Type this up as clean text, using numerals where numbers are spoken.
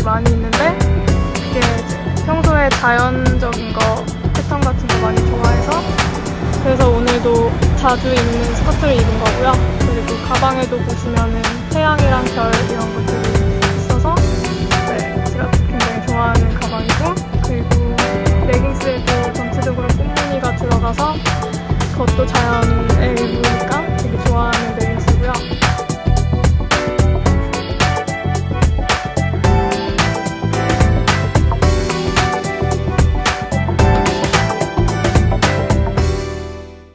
많이 있는데 그게 평소에 자연적인 거, 패턴 같은 거 많이 좋아해서 그래서 오늘도 자주 입는 스커트를 입은 거고요. 그리고 가방에도 보시면은 태양이랑 별 이런 것들이 있어서 네, 제가 굉장히 좋아하는 가방이고, 그리고 레깅스에도 전체적으로 꽃무늬가 들어가서 그것도 자연의 일부니까 되게 좋아하는